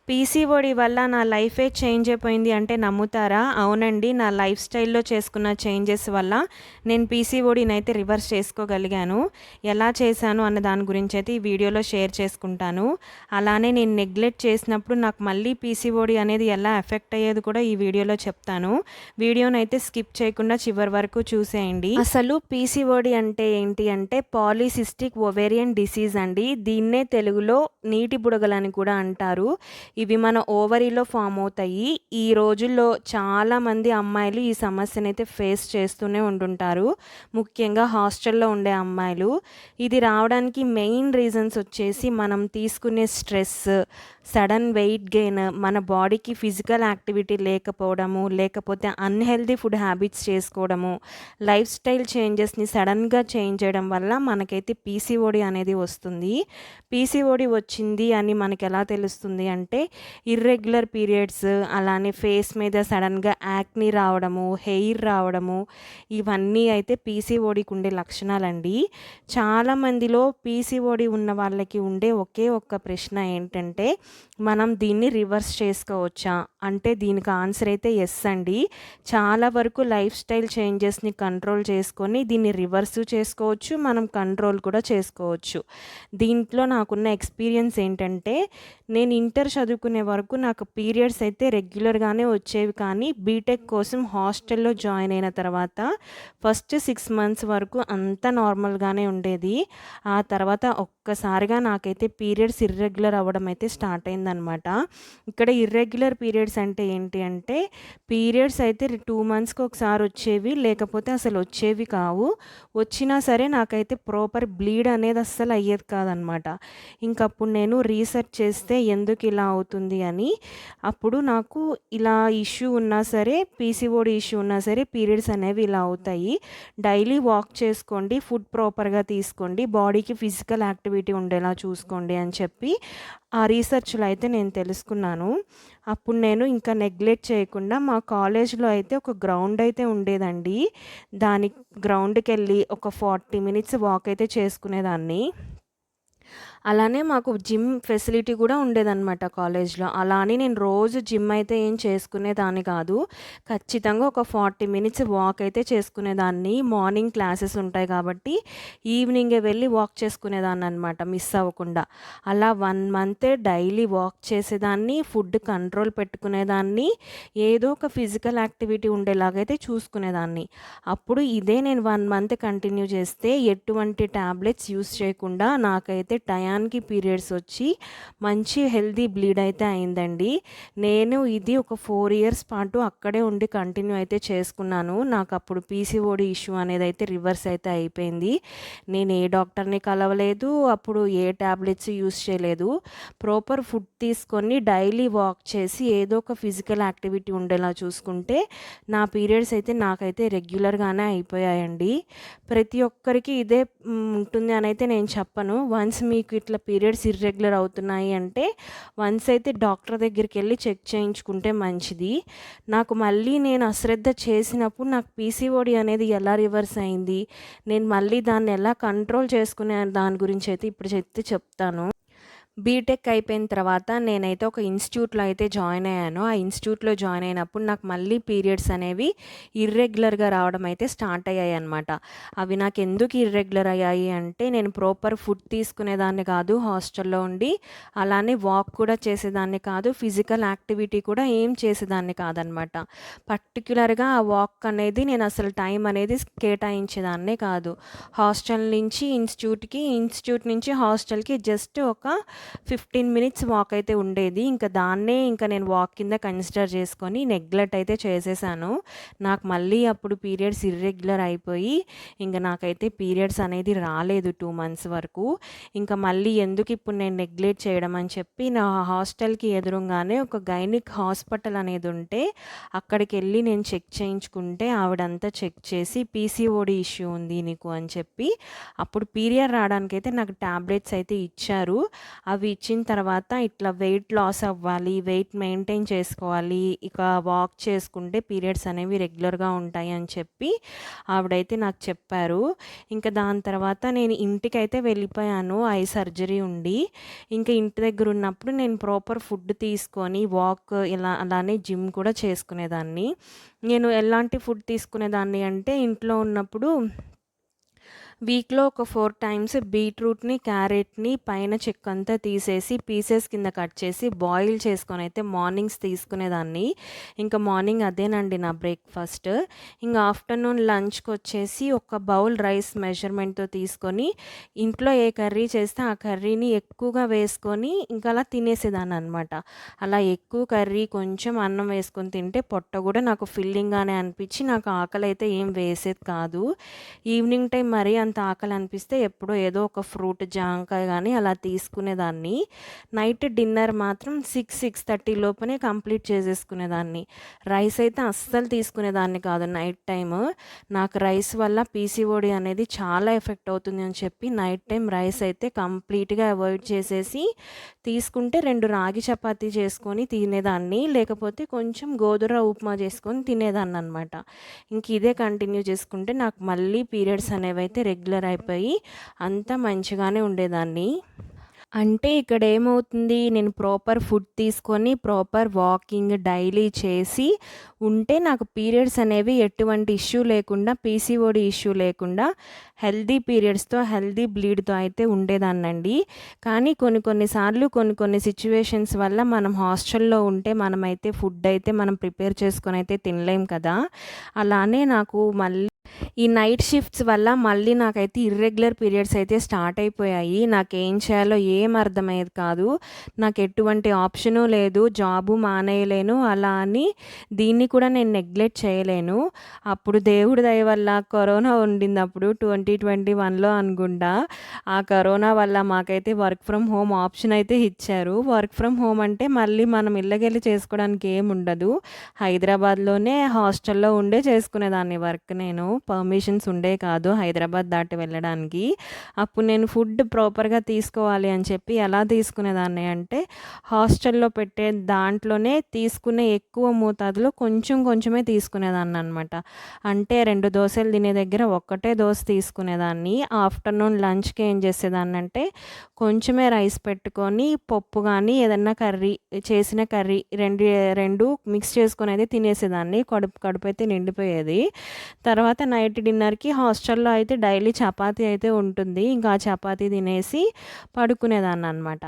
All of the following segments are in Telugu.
పీసీఓడి వల్ల నా లైఫే చేంజ్ అయిపోయింది అంటే నమ్ముతారా? అవునండి. నా లైఫ్ స్టైల్‌లో చేసుకున్న చేంజెస్ వల్ల నేను పీసీఓడినైతే రివర్స్ చేసుకోగలిగాను. ఎలా చేశాను అన్న దాని గురించైతే ఈ వీడియోలో షేర్ చేసుకుంటాను. అలానే నేను నెగ్లెక్ట్ చేసినప్పుడు నాకు మళ్ళీ పీసీఓడి అనేది ఎలా ఎఫెక్ట్ అయ్యేది కూడా ఈ వీడియోలో చెప్తాను. వీడియోనైతే స్కిప్ చేయకుండా చివరి వరకు చూసేయండి. అసలు పీసీఓడి అంటే ఏంటి అంటే పాలిసిస్టిక్ ఓవేరియన్ డిసీజ్ అండి. దీన్నే తెలుగులో నీటి బుడగలని కూడా అంటారు. ఇవి మన ఓవరీలో ఫామ్ అవుతాయి. ఈ రోజుల్లో చాలామంది అమ్మాయిలు ఈ సమస్యనైతే ఫేస్ చేస్తూనే ఉంటుంటారు. ముఖ్యంగా హాస్టల్‌లో ఉండే అమ్మాయిలు. ఇది రావడానికి మెయిన్ రీజన్స్ వచ్చేసి మనం తీసుకునే స్ట్రెస్, సడన్ వెయిట్ గెయిన్, మన బాడీకి ఫిజికల్ యాక్టివిటీ లేకపోవడము, లేకపోతే అన్‌హెల్తీ ఫుడ్ హ్యాబిట్స్ చేసుకోవడము, లైఫ్ స్టైల్ చేంజెస్‌ని సడన్‌గా చేంజ్ చేయడం వల్ల మనకైతే పీసీఓడి అనేది వస్తుంది. పీసీఓడి వచ్చింది అని మనకెలా తెలుస్తుంది అంటే ఇర్రెగ్యులర్ పీరియడ్స్, అలానే ఫేస్ మీద సడన్‌గా యాక్ని రావడము, హెయిర్ రావడము, ఇవన్నీ అయితే పీసీఓడికి ఉండే లక్షణాలండి. చాలామందిలో పీసీఓడి ఉన్న వాళ్ళకి ఉండే ఒకే ఒక్క ప్రశ్న ఏంటంటే మనం దీన్ని రివర్స్ చేసుకోవచ్చా? అంటే దీనికి ఆన్సర్ అయితే యెస్ అండి. చాలా వరకు లైఫ్ స్టైల్ చేంజెస్‌ని కంట్రోల్ చేసుకొని దీన్ని రివర్స్ చేసుకోవచ్చు. మనం కంట్రోల్ కూడా చేసుకోవచ్చు. దీంట్లో నాకున్న ఎక్స్‌పీరియన్స్ ఏంటంటే నేను ఇంటర్ చదువుకునే వరకు నాకు పీరియడ్స్ అయితే రెగ్యులర్‌గానే వచ్చేవి, కానీ బీటెక్ కోసం హాస్టల్‌లో జాయిన్ అయిన తర్వాత ఫస్ట్ 6 మంత్స్ వరకు అంతా నార్మల్‌గానే ఉండేది. ఆ తర్వాత ఒక్కసారిగా నాకైతే పీరియడ్స్ ఇర్రెగ్యులర్ అవ్వడం అయితే స్టార్ట్ అయిందనమాట. ఇక్కడ ఇర్రెగ్యులర్ పీరియడ్స్ అంటే ఏంటి అంటే పీరియడ్స్ అయితే 2 మంత్స్‌కి ఒకసారి వచ్చేవి, లేకపోతే అసలు వచ్చేవి కావు. వచ్చినా సరే నాకైతే ప్రాపర్ బ్లీడ్ అనేది అస్సలు అయ్యేది కాదనమాట. ఇంకప్పుడు నేను రీసెర్చ్ చేస్తే ఎందుకు ఇలా అవుతుంది అని, అప్పుడు నాకు ఇలా ఇష్యూ ఉన్నా సరే, పీసీఓడి ఇష్యూ ఉన్నా సరే పీరియడ్స్ అనేవి ఇలా అవుతాయి. డైలీ వాక్ చేసుకోండి, ఫుడ్ ప్రాపర్‌గా తీసుకోండి, బాడీకి ఫిజికల్ యాక్టివిటీ ఉండేలా చూసుకోండి అని చెప్పి ఆ రీసెర్చ్‌లో అయితే నేను తెలుసుకున్నాను. అప్పుడు నేను ఇంకా నెగ్లెక్ట్ చేయకుండా మా కాలేజ్‌లో అయితే ఒక గ్రౌండ్ అయితే ఉండేదండి. దాని గ్రౌండ్‌కెళ్ళి ఒక 40 మినిట్స్ వాక్ అయితే చేసుకునేదాన్ని. అలానే మాకు జిమ్ ఫెసిలిటీ కూడా ఉండేదనమాట కాలేజ్‌లో. అలా అని నేను రోజు జిమ్ అయితే ఏం చేసుకునేదాన్ని కాదు. ఖచ్చితంగా ఒక 40 మినిట్స్ వాక్ అయితే చేసుకునేదాన్ని. మార్నింగ్ క్లాసెస్ ఉంటాయి కాబట్టి ఈవినింగే వెళ్ళి వాక్ చేసుకునేదాన్ననమాట మిస్ అవ్వకుండా. అలా 1 మంత్ డైలీ వాక్ చేసేదాన్ని, ఫుడ్ కంట్రోల్ పెట్టుకునేదాన్ని, ఏదో ఒక ఫిజికల్ యాక్టివిటీ ఉండేలాగైతే చూసుకునేదాన్ని. అప్పుడు ఇదే నేను 1 మంత్ కంటిన్యూ చేస్తే ఎటువంటి టాబ్లెట్స్ యూజ్ చేయకుండా నాకైతే టయానికి పీరియడ్స్ వచ్చి మంచి హెల్తీ బ్లీడ్ అయితే అయిందండి. నేను ఇది ఒక 4 ఇయర్స్ పాటు అక్కడే ఉండి కంటిన్యూ అయితే చేసుకున్నాను. నాకు అప్పుడు పీసీఓడి ఇష్యూ అనేది అయితే రివర్స్ అయితే అయిపోయింది. నేను ఏ డాక్టర్‌ని కలవలేదు. అప్పుడు ఏ టాబ్లెట్స్ యూజ్ చేయలేదు. ప్రాపర్ ఫుడ్ తీసుకొని డైలీ వాక్ చేసి ఏదో ఒక ఫిజికల్ యాక్టివిటీ ఉండేలా చూసుకుంటే నా పీరియడ్స్ అయితే నాకైతే రెగ్యులర్‌గానే అయిపోయాయండి. ప్రతి ఒక్కరికి ఇదే ఉంటుంది అనైతే నేను చెప్పను. వన్స్ మీకు ఇట్లా పీరియడ్స్ ఇర్రెగ్యులర్ అవుతున్నాయి అంటే వన్స్ అయితే డాక్టర్ దగ్గరికెళ్ళి చెక్ చేయించుకుంటే మంచిది. నాకు మళ్ళీ నేను అశ్రద్ధ చేసినప్పుడు నాకు పీసీఓడి అనేది ఎలా రివర్స్ అయింది, నేను మళ్ళీ దాన్ని ఎలా కంట్రోల్ చేసుకునే దాని గురించి అయితే ఇప్పుడు చెప్తాను. బీటెక్ అయిపోయిన తర్వాత నేనైతే ఒక ఇన్‌స్టిట్యూట్‌లో అయితే జాయిన్ అయ్యాను. ఆ ఇన్‌స్టిట్యూట్‌లో జాయిన్ అయినప్పుడు నాకు మళ్ళీ పీరియడ్స్ అనేవి ఇర్రెగ్యులర్‌గా రావడం అయితే స్టార్ట్ అయ్యాయన్నమాట. అవి నాకెందుకు ఇర్రెగ్యులర్ అయ్యాయి అంటే నేను ప్రాపర్ ఫుడ్ తీసుకునేదాన్ని కాదు హాస్టల్‌లో ఉండి. అలానే వాక్ కూడా చేసేదాన్ని కాదు. ఫిజికల్ యాక్టివిటీ కూడా ఏం చేసేదాన్ని కాదనమాట. పర్టిక్యులర్‌గా ఆ వాక్ అనేది నేను అసలు టైం అనేది కేటాయించేదాన్నే కాదు. హాస్టల్ నుంచి ఇన్‌స్టిట్యూట్‌కి, ఇన్‌స్టిట్యూట్ నుంచి హాస్టల్‌కి జస్ట్ ఒక 15 మినిట్స్ వాక్ అయితే ఉండేది. ఇంకా నేను వాక్ కింద కన్సిడర్ చేసుకొని నెగ్లెక్ట్ అయితే చేసేసాను. నాకు మళ్ళీ అప్పుడు పీరియడ్స్ ఇర్రెగ్యులర్ అయిపోయి నాకైతే పీరియడ్స్ అనేది రాలేదు 2 మంత్స్ వరకు. మళ్ళీ ఎందుకు ఇప్పుడు నేను నెగ్లెక్ట్ చేయడం అని చెప్పి నా హాస్టల్‌కి ఎదురుంగానే ఒక గైనిక్ హాస్పిటల్ అనేది ఉంటే అక్కడికెళ్ళి నేను చెక్ చేయించుకుంటే ఆవిడంతా చెక్ చేసి పీసీఓడి ఇష్యూ ఉంది నీకు అని చెప్పి అప్పుడు పీరియడ్ రావడానికైతే నాకు టాబ్లెట్స్ అయితే ఇచ్చారు. అవి ఇచ్చిన తర్వాత ఇట్లా వెయిట్ లాస్ అవ్వాలి, వెయిట్ మెయింటైన్ చేసుకోవాలి, ఇక వాక్ చేసుకుంటే పీరియడ్స్ అనేవి రెగ్యులర్గా ఉంటాయి అని చెప్పి ఆవిడైతే నాకు చెప్పారు. ఇంకా దాని తర్వాత నేను ఇంటికైతే వెళ్ళిపోయాను ఐ సర్జరీ ఉండి. ఇంకా ఇంటి దగ్గర ఉన్నప్పుడు నేను ప్రాపర్ ఫుడ్ తీసుకొని వాక్ అలానే జిమ్ కూడా చేసుకునేదాన్ని. నేను ఎలాంటి ఫుడ్ తీసుకునేదాన్ని అంటే ఇంట్లో ఉన్నప్పుడు వీక్లో ఒక 4 టైమ్స్ బీట్రూట్ని, క్యారెట్ని పైన చెక్కంతా తీసేసి పీసెస్ కింద కట్ చేసి బాయిల్ చేసుకొని అయితే మార్నింగ్స్ తీసుకునేదాన్ని. ఇంకా మార్నింగ్ అదేనండి నా బ్రేక్ఫాస్ట్. ఇంకా ఆఫ్టర్నూన్ లంచ్కి వచ్చేసి ఒక బౌల్ రైస్ మెజర్మెంట్తో తీసుకొని ఇంట్లో ఏ కర్రీ చేస్తే ఆ కర్రీని ఎక్కువగా వేసుకొని ఇంకా అలా తినేసేదాన్ని అనమాట. అలా ఎక్కువ కర్రీ కొంచెం అన్నం వేసుకొని తింటే పొట్ట కూడా నాకు ఫిల్లింగ్గానే అనిపించి నాకు ఆకలి అయితే ఏం వేసేది కాదు. ఈవినింగ్ టైం మరీ అంత ఆకలి అనిపిస్తే ఎప్పుడో ఏదో ఒక ఫ్రూట్, జాంకాయ కానీ అలా తీసుకునేదాన్ని. నైట్ డిన్నర్ మాత్రం 6-6:30 లోపునే కంప్లీట్ చేసేసుకునేదాన్ని. రైస్ అయితే అస్సలు తీసుకునేదాన్ని కాదు నైట్ టైము. నాకు రైస్ వల్ల పీసీఓడి అనేది చాలా ఎఫెక్ట్ అవుతుంది అని చెప్పి నైట్ టైం రైస్ అయితే కంప్లీట్గా అవాయిడ్ చేసేసి తీసుకుంటే 2 రాగి చపాతీ చేసుకొని తినేదాన్ని, లేకపోతే కొంచెం గోధుమ ఉప్మా చేసుకొని తినేదాన్ని అనమాట. ఇంక ఇదే కంటిన్యూ చేసుకుంటే నాకు మళ్ళీ పీరియడ్స్ అనేవి అయితే రెగ్యులర్ అయిపోయి అంతా మంచిగానే ఉండేదాన్ని. అంటే ఇక్కడ ఏమవుతుంది, నేను ప్రాపర్ ఫుడ్ తీసుకొని ప్రాపర్ వాకింగ్ డైలీ చేసి ఉంటే నాకు పీరియడ్స్ అనేవి ఎటువంటి ఇష్యూ లేకుండా, పీసీఓడి ఇష్యూ లేకుండా హెల్దీ పీరియడ్స్తో, హెల్దీ బ్లీడ్తో అయితే ఉండేదాన్నండి. కానీ కొన్ని సార్లు కొన్ని సిచ్యువేషన్స్ వల్ల మనం హాస్టల్లో ఉంటే మనమైతే ఫుడ్ అయితే మనం ప్రిపేర్ చేసుకొని అయితే తినలేం కదా. అలానే నాకు మళ్ళీ ఈ నైట్ షిఫ్ట్స్ వల్ల మళ్ళీ నాకైతే ఇర్రెగ్యులర్ పీరియడ్స్ అయితే స్టార్ట్ అయిపోయాయి. నాకేం చేయాలో ఏం అర్థమయ్యేది కాదు. నాకు ఎటువంటి ఆప్షను లేదు, జాబు మానేయలేను, అలా అని దీన్ని కూడా నేను నెగ్లెక్ట్ చేయలేను. అప్పుడు దేవుడి దయ వల్ల కరోనా ఉండింది అప్పుడు 2021లో అనుకుంటా. ఆ కరోనా వల్ల మాకైతే వర్క్ ఫ్రమ్ హోమ్ ఆప్షన్ అయితే ఇచ్చారు. వర్క్ ఫ్రమ్ హోమ్ అంటే మళ్ళీ మనం ఇళ్ళకెళ్ళి చేసుకోవడానికి ఏముండదు. హైదరాబాద్లోనే హాస్టల్లో ఉండే చేసుకునేదాన్ని వర్క్. నేను పర్మిషన్స్ ఉండే కాదు హైదరాబాద్ దాటి వెళ్ళడానికి. అప్పుడు నేను ఫుడ్ ప్రాపర్గా తీసుకోవాలి అని చెప్పి ఎలా తీసుకునేదాన్ని అంటే హాస్టల్లో పెట్టే దాంట్లోనే తీసుకునే ఎక్కువ మోతాదులో కొంచెమే తీసుకునేదాన్ని అనమాట. అంటే 2 దోశలు తినే దగ్గర ఒక్కటే దోశ తీసుకునేదాన్ని. ఆఫ్టర్నూన్ లంచ్కి ఏం చేసేదాన్ని అంటే కొంచెమే రైస్ పెట్టుకొని పప్పు కానీ ఏదన్నా కర్రీ, చేసిన కర్రీ రెండు మిక్స్ చేసుకొని అయితే తినేసేదాన్ని. కడుపు అయితే నిండిపోయేది. తర్వాత నైట్ డిన్నర్కి హాస్టల్లో అయితే డైలీ చపాతీ అయితే ఉంటుంది. ఇంకా ఆ చపాతీ తినేసి పడుకునేదాన్ని అనమాట.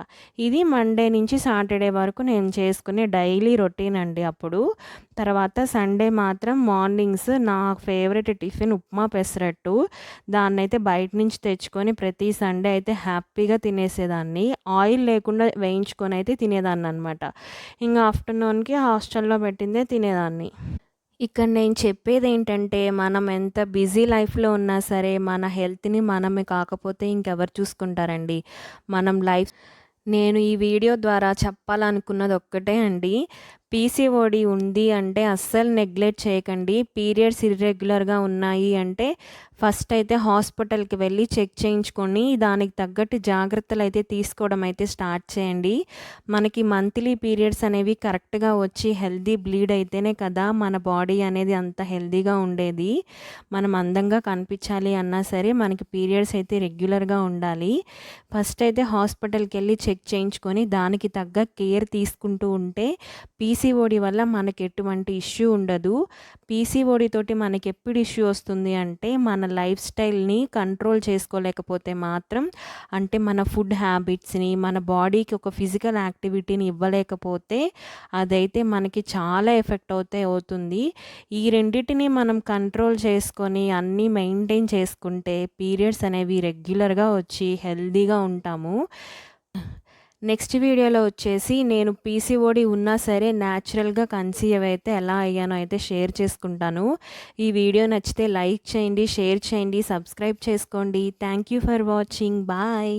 ఇది మండే నుంచి సాటర్డే వరకు నేను చేసుకునే డైలీ రొటీన్ అండి అప్పుడు. తర్వాత సండే మాత్రం మార్నింగ్స్ నా ఫేవరెట్ టిఫిన్ ఉప్మా పెసరట్టు. దాన్నైతే బయట నుంచి తెచ్చుకొని ప్రతి సండే అయితే హ్యాపీగా తినేసేదాన్ని. ఆయిల్ లేకుండా వేయించుకొని అయితే తినేదాన్ని అనమాట. ఇంకా ఆఫ్టర్నూన్కి హాస్టల్లో పెట్టిందే తినేదాన్ని. ఇక్కడ నేను చెప్పేదేంటంటే, మనం ఎంత బిజీ లైఫ్‌లో ఉన్నా సరే, మన హెల్త్‌ని మనమే కాకపోతే ఇంకెవరు చూసుకుంటారండి. మనం నేను ఈ వీడియో ద్వారా చెప్పాలనుకున్నది ఒక్కటే అండి. పీసీఓడి ఉంది అంటే అస్సలు నెగ్లెక్ట్ చేయకండి. పీరియడ్స్ ఇర్రెగ్యులర్‌గా ఉన్నాయి అంటే ఫస్ట్ అయితే హాస్పిటల్‌కి వెళ్ళి చెక్ చేయించుకొని దానికి తగ్గట్టు జాగ్రత్తలు అయితే తీసుకోవడం అయితే స్టార్ట్ చేయండి. మనకి మంత్లీ పీరియడ్స్ అనేవి కరెక్ట్‌గా వచ్చి హెల్తీ బ్లీడ్ అయితేనే కదా మన బాడీ అనేది అంత హెల్తీగా ఉండేది. మనం అందంగా కనిపించాలి అన్నా సరే మనకి పీరియడ్స్ అయితే రెగ్యులర్‌గా ఉండాలి. ఫస్ట్ అయితే హాస్పిటల్‌కి వెళ్ళి చెక్ చేయించుకొని దానికి తగ్గ కేర్ తీసుకుంటూ ఉంటే పీసీఓడి వల్ల మనకి ఎటువంటి ఇష్యూ ఉండదు. పీసీఓడి తోటి మనకి ఎప్పుడు ఇష్యూ వస్తుంది అంటే మన లైఫ్ స్టైల్‌ని కంట్రోల్ చేసుకోలేకపోతే మాత్రం, అంటే మన ఫుడ్ హ్యాబిట్స్‌ని, మన బాడీకి ఒక ఫిజికల్ యాక్టివిటీని ఇవ్వలేకపోతే అదైతే మనకి చాలా ఎఫెక్ట్ అవుతుంది. ఈ రెండిటిని మనం కంట్రోల్ చేసుకొని అన్నీ మెయింటైన్ చేసుకుంటే పీరియడ్స్ అనేవి రెగ్యులర్‌గా వచ్చి హెల్తీగా ఉంటాము. నెక్స్ట్ వీడియోలో వచ్చేసి నేను పీసీఓడి ఉన్నా సరే న్యాచురల్గా కన్సీవ్ అయితే ఎలా అయ్యానో అయితే షేర్ చేసుకుంటాను. ఈ వీడియో నచ్చితే లైక్ చేయండి, షేర్ చేయండి, సబ్స్క్రైబ్ చేసుకోండి. Thank you for watching. Bye.